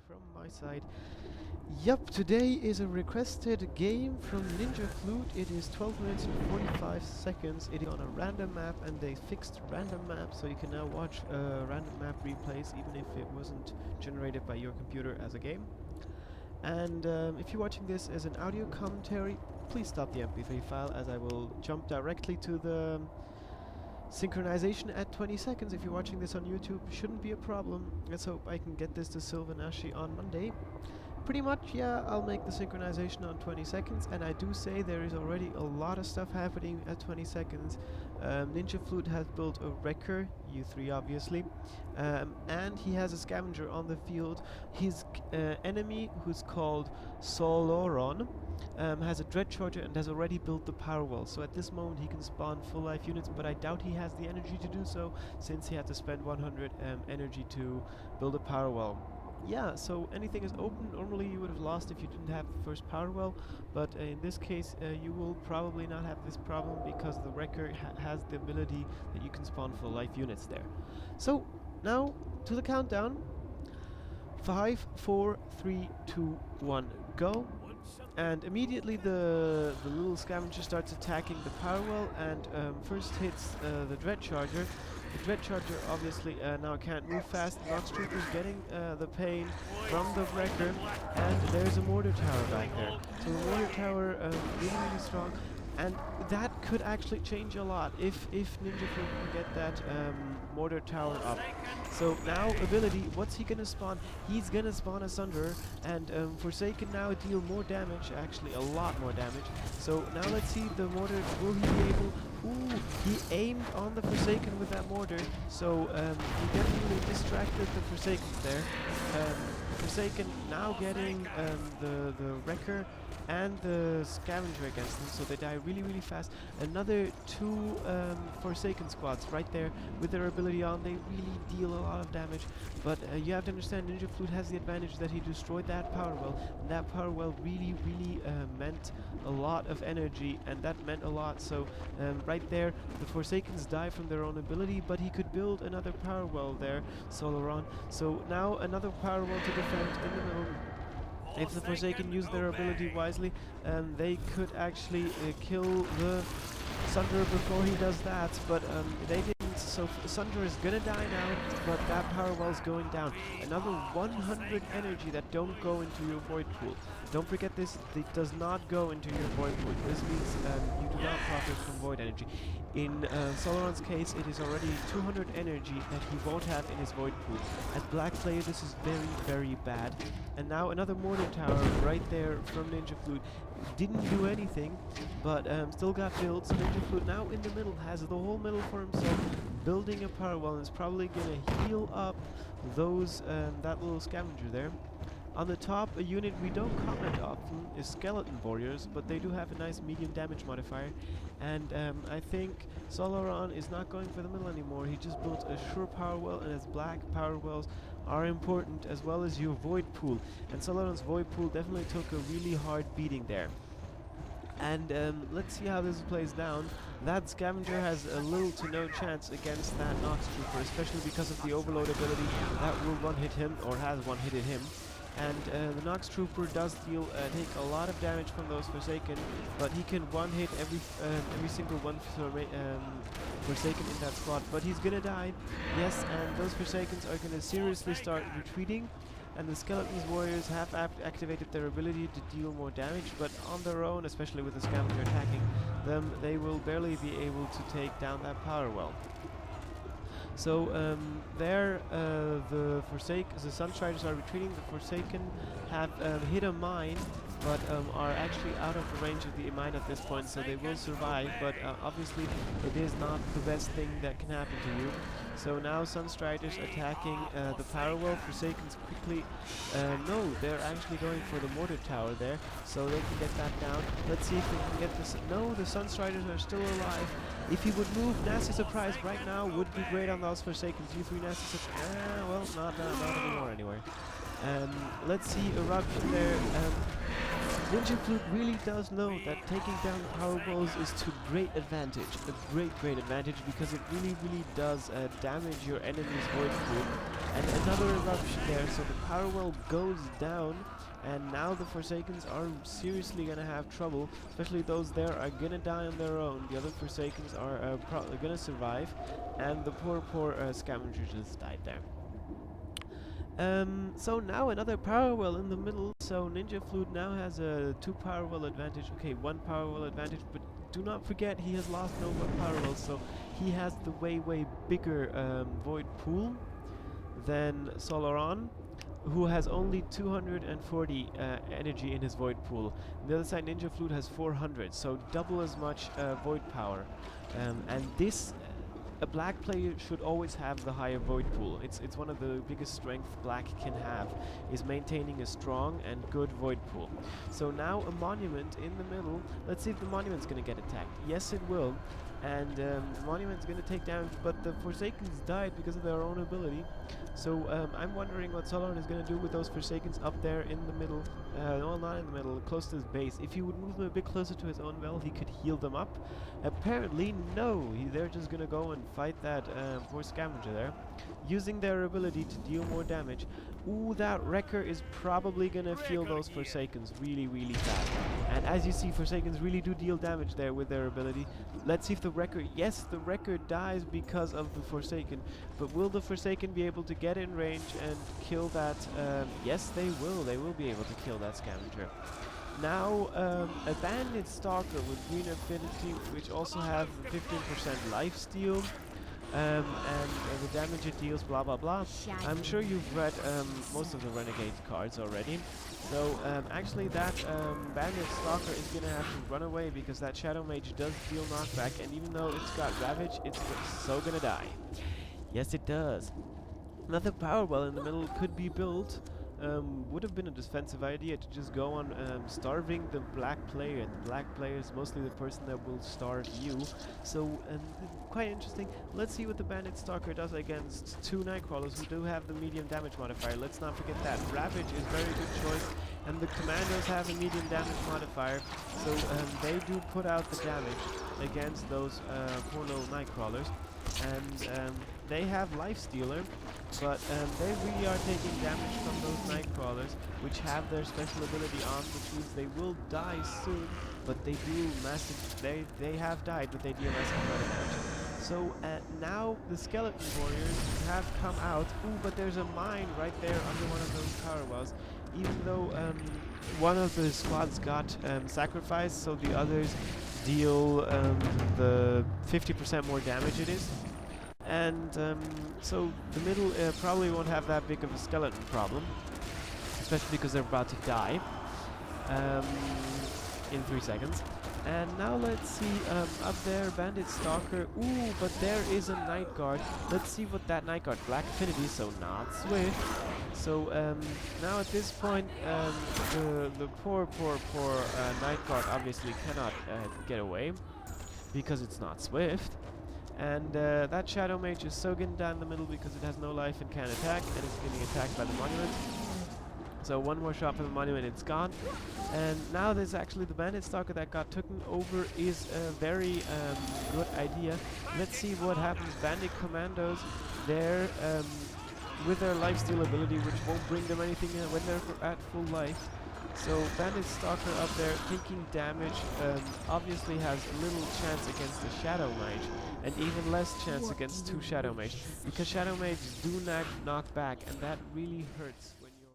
from my side. Yup, today is a requested game from NinjaFlute. It is 12 minutes and 45 seconds. It is on a random map, and they fixed random map, so you can now watch random map replays even if it wasn't generated by your computer as a game. And if you're watching this as an audio commentary, please stop the MP3 file, as I will jump directly to the synchronization at 20 seconds. If you're watching this on YouTube, shouldn't be a problem. Let's hope I can get this to Silvanashi on Monday. Pretty much, yeah, I'll make the synchronization on 20 seconds, and I do say there is already a lot of stuff happening at 20 seconds. NinjaFlute has built a wrecker, U3 obviously, and he has a scavenger on the field. His enemy, who's called Sloron, has a dread charger and has already built the power well, so at this moment he can spawn full life units, but I doubt he has the energy to do so, since he had to spend 100 energy to build a power well. Yeah, so anything is open. Normally you would have lost if you didn't have the first power well, but in this case you will probably not have this problem, because the wrecker has the ability that you can spawn full life units there. So now to the countdown. 5, 4, 3, 2, 1, go. And immediately the little scavenger starts attacking the power well, and first hits the dread charger. The dread charger obviously now can't move fast. Nox Trooper's getting the pain from the wrecker, and there's a mortar tower back there. So the mortar tower really strong, and that could actually change a lot if NinjaFlute can get that mortar tower up. So now ability, what's he gonna spawn? He's gonna spawn a Sunderer, and Forsaken now deal more damage, actually a lot more damage. So now let's see the mortar, will he be able... Ooh, he aimed on the Forsaken with that mortar, so he definitely distracted the Forsakens there. Forsaken now getting the wrecker and the scavenger against them, so they die really fast. Another 2 Forsaken squads right there with their ability on. They really deal a lot of damage, but you have to understand NinjaFlute has the advantage that he destroyed that power well, and that power well really meant a lot of energy, and that meant a lot. So right there the Forsakens die from their own ability, but he could build another power well there, Sloron. So now another power well to defend in the middle. If the Forsaken use their ability wisely, they could actually kill the Sunderer before he does that, but they didn't. So Sunderer is gonna die now, but that power well is going down. Another 100 energy that don't go into your void pool. Don't forget this, it does not go into your void pool. This means you do not profit from void energy. In Sloron's case, it is already 200 energy that he won't have in his void pool. As black player, this is very bad. And now another mortar tower right there from NinjaFlute. Didn't do anything, but still got built. So NinjaFlute now in the middle has the whole middle for himself, building a power well, and is probably gonna heal up those that little scavenger there. On the top, a unit we don't comment often is Skeleton Warriors, but they do have a nice medium damage modifier, and I think Sloron is not going for the middle anymore. He just built a sure power well, and his black power wells are important, as well as your void pool, and Sloron's void pool definitely took a really hard beating there. And let's see how this plays down. That scavenger has a little to no chance against that Nox Trooper, especially because of the overload ability that will one-hit him, or has one-hitted him. And the Nox Trooper does take a lot of damage from those Forsaken, but he can one-hit every single one Forsaken in that squad. But he's gonna die, yes, and those Forsakens are gonna seriously start retreating. And the Skeleton's Warriors have activated their ability to deal more damage, but on their own, especially with the scavenger attacking them, they will barely be able to take down that power well. So there the Sunstriders are retreating. The Forsaken have hit a mine, but are actually out of the range of the mine at this point, so they will survive, but obviously it is not the best thing that can happen to you. So now Sunstriders attacking the power well. Forsakens quickly... no, they're actually going for the mortar tower there, so they can get that down. Let's see if they can get this... No, the Sunstriders are still alive. If he would move, Nasty Surprise right now would be great on those Forsakens. U3 Nasty Surprise... well, not anymore anyway. Let's see Eruption there. NinjaFlute really does know that taking down power walls is to great advantage, a great advantage, because it really does damage your enemy's void pool. And another eruption there, so the power wall goes down, and now the Forsakens are seriously gonna have trouble, especially those there are gonna die on their own. The other Forsakens are gonna survive, and the poor scavenger just died there. So now another power well in the middle, so NinjaFlute now has a 2 power well advantage, okay, 1 power well advantage, but do not forget he has lost no more power wells, so he has the way bigger void pool than Sloron, who has only 240 energy in his void pool. On the other side, NinjaFlute has 400, so double as much void power, and this a black player should always have the higher void pool. It's one of the biggest strengths black can have, is maintaining a strong and good void pool. So now a monument in the middle. Let's see if the monument's gonna get attacked. Yes, it will. And the monument's gonna take damage, but the Forsakens died because of their own ability. So I'm wondering what Sloron is gonna do with those Forsakens up there in the middle. Well, not in the middle, close to his base. If he would move them a bit closer to his own well, he could heal them up. Apparently, no. They're just gonna go and fight that poor scavenger there, using their ability to deal more damage. Ooh, that Wrecker is probably gonna feel those Forsakens really bad. And as you see, Forsakens really do deal damage there with their ability. Let's see if the Wrecker... Yes, the Wrecker dies because of the Forsaken. But will the Forsaken be able to get in range and kill that... yes, they will. They will be able to kill that scavenger. Now, a Bandit Stalker with green affinity, which also have 15% lifesteal. And the damage it deals, blah blah blah. I'm sure you've read most of the Renegade cards already. So actually that Bandit Stalker is gonna have to run away because that Shadow Mage does deal knockback, and even though it's got Ravage, it's so gonna die. Yes, it does. Another power well in the middle could be built. Would have been a defensive idea to just go on starving the black player, and the black player is mostly the person that will starve you. So quite interesting. Let's see what the Bandit Stalker does against 2 Nightcrawlers who do have the medium damage modifier. Let's not forget that. Ravage is very good choice, and the Commandos have a medium damage modifier, so they do put out the damage against those poor little Nightcrawlers. And they have Lifestealer, but they really are taking damage from those Nightcrawlers, which have their special ability on, which means they will die soon, but they do massive... They have died, but they deal massive amount of damage. So now the Skeleton Warriors have come out. Ooh, but there's a mine right there under one of those power wells. Even though one of the squads got sacrificed, so the others deal the 50% more damage it is. And so the middle probably won't have that big of a skeleton problem, especially because they're about to die in 3 seconds. And now let's see, up there, Bandit Stalker. Ooh, but there is a Night Guard. Let's see what that Night Guard... Black Affinity, so not Swift. So now at this point, the poor Night Guard obviously cannot get away because it's not Swift. And that Shadow Mage is so getting down in the middle because it has no life and can't attack, and it's getting attacked by the Monument. So one more shot from the Monument, it's gone. And now there's actually the Bandit Stalker that got taken over is a very good idea. Let's see what happens. Bandit Commandos, they're with their lifesteal ability, which won't bring them anything when they're at full life. So Bandit Stalker up there taking damage obviously has little chance against the Shadow Mage, and even less chance against 2 Shadow Mages, because Shadow Mages do knock back, and that really hurts.